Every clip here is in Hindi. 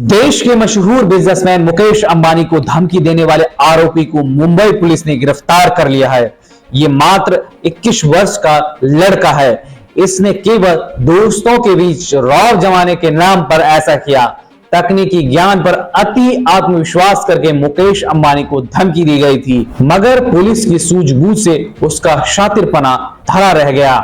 देश के मशहूर बिजनेसमैन मुकेश अंबानी को धमकी देने वाले आरोपी को मुंबई पुलिस ने गिरफ्तार कर लिया है। ये मात्र 21 वर्ष का लड़का है। इसने केवल दोस्तों के बीच रौब जमाने के नाम पर ऐसा किया। तकनीकी ज्ञान पर अति आत्मविश्वास करके मुकेश अंबानी को धमकी दी गई थी, मगर पुलिस की सूझबूझ से उसका शातिरपना धरा रह गया।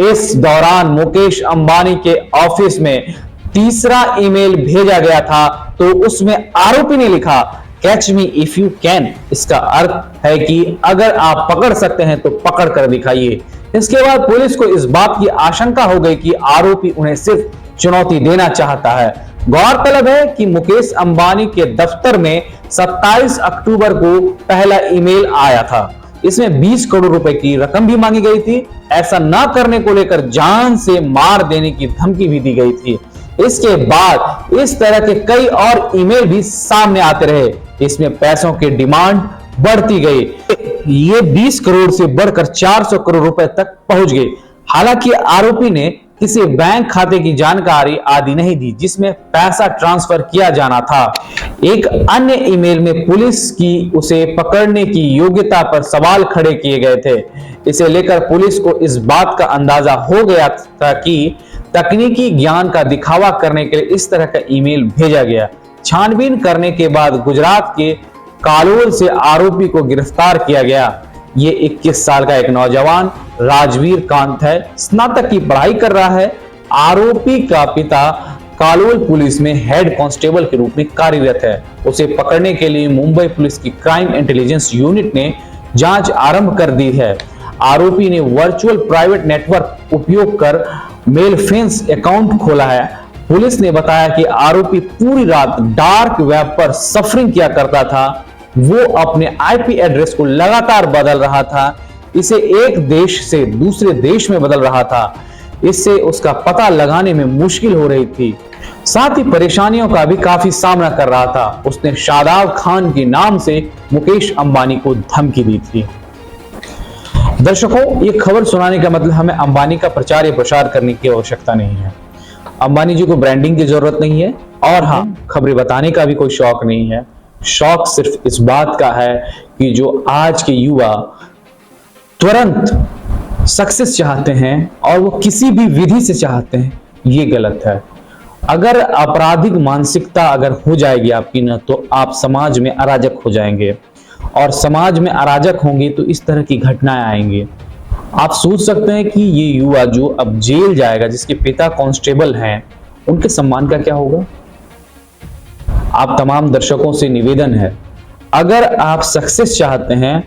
इस दौरान मुकेश अंबानी के ऑफिस में तीसरा ईमेल भेजा गया था, तो उसमें आरोपी ने लिखा, catch me if you can. इसका अर्थ है कि अगर आप पकड़ सकते हैं तो पकड़ कर दिखाइए। इसके बाद पुलिस को इस बात की आशंका हो गई कि आरोपी उन्हें सिर्फ चुनौती देना चाहता है। गौरतलब है कि मुकेश अंबानी के दफ्तर में 27 अक्टूबर को पहला ईमेल आया था। इसमें 20 करोड़ रुपए की रकम भी मांगी गई थी। ऐसा न करने को लेकर जान से मार देने की धमकी भी दी गई थी। इसके बाद इस तरह के कई और ईमेल भी सामने आते रहे। इसमें पैसों की डिमांड बढ़ती गई। ये 20 करोड़ से बढ़कर 400 करोड़ रुपए तक पहुंच गई। हालांकि आरोपी ने किसी बैंक खाते की जानकारी आदि नहीं दी जिसमें पैसा ट्रांसफर किया जाना था। एक अन्य ईमेल में पुलिस की उसे पकड़ने की योग्यता पर सवाल खड़े किए गए थे। इसे लेकर पुलिस को इस बात का अंदाजा हो गया था कि तकनीकी ज्ञान का दिखावा करने के लिए इस तरह का ईमेल भेजा गया। छानबीन करने के बाद गुजरात के कालोल से आरोपी को गिरफ्तार किया गया। ये 21 साल का एक नौजवान राजवीर कांत है। स्नातक की पढ़ाई कर रहा है। आरोपी का पिता कालोल पुलिस में हेड कांस्टेबल के रूप में कार्यरत है। उसे पकड़ने के लिए मुंबई पुलिस की क्राइम इंटेलिजेंस यूनिट ने जांच आरंभ कर दी है। आरोपी ने वर्चुअल प्राइवेट नेटवर्क उपयोग कर मेलफेंस अकाउंट खोला है। पुलिस ने बताया कि आरोपी पूरी रात डार्क वेब पर सफरिंग किया करता था। वो अपने आईपी एड्रेस को लगातार बदल रहा था। इसे एक देश से दूसरे देश में बदल रहा था। इससे उसका पता लगाने में मुश्किल हो रही थी। साथ ही परेशानियों का भी काफी सामना कर रहा था। उसने शादाब खान के नाम से मुकेश अंबानी को धमकी दी थी। दर्शकों, ये खबर सुनाने का मतलब हमें अंबानी का प्रचार या प्रसार करने की आवश्यकता नहीं है। अंबानी जी को ब्रांडिंग की जरूरत नहीं है, और हाँ, खबरें बताने का भी कोई शौक नहीं है। शौक सिर्फ इस बात का है कि जो आज के युवा तुरंत सक्सेस चाहते हैं और वो किसी भी विधि से चाहते हैं, ये गलत है। अगर आपराधिक मानसिकता अगर हो जाएगी आपकी ना, तो आप समाज में अराजक हो जाएंगे, और समाज में अराजक होंगे तो इस तरह की घटनाएं आएंगी। आप सोच सकते हैं कि ये युवा जो अब जेल जाएगा, जिसके पिता कांस्टेबल हैं, उनके सम्मान का क्या होगा। आप तमाम दर्शकों से निवेदन है, अगर आप सक्सेस चाहते हैं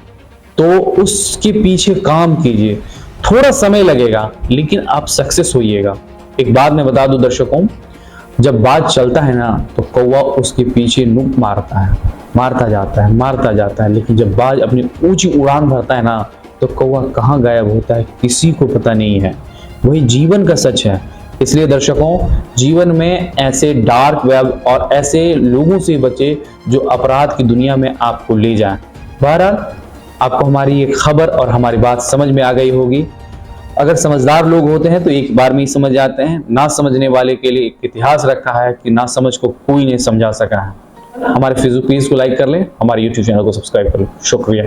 तो उसके पीछे काम कीजिए। थोड़ा समय लगेगा लेकिन आप सक्सेस होइएगा। एक बात मैं बता दूं दर्शकों, जब बात चलता है ना तो कौवा उसके पीछे नुक मारता है, मारता जाता है, लेकिन जब बाज अपनी ऊंची उड़ान भरता है ना तो कौवा कहाँ गायब होता है किसी को पता नहीं है। वही जीवन का सच है। इसलिए दर्शकों, जीवन में ऐसे डार्क वेब और ऐसे लोगों से बचे जो अपराध की दुनिया में आपको ले जाएं। बहरहाल, आपको हमारी ये खबर और हमारी बात समझ में आ गई होगी। अगर समझदार लोग होते हैं तो एक बार में ही समझ जाते हैं। ना समझने वाले के लिए एक इतिहास रखा है कि ना समझ को कोई नहीं समझा सका है। हमारे फेसबुक पेज को लाइक कर लें, हमारे यूट्यूब चैनल को सब्सक्राइब कर लें। शुक्रिया।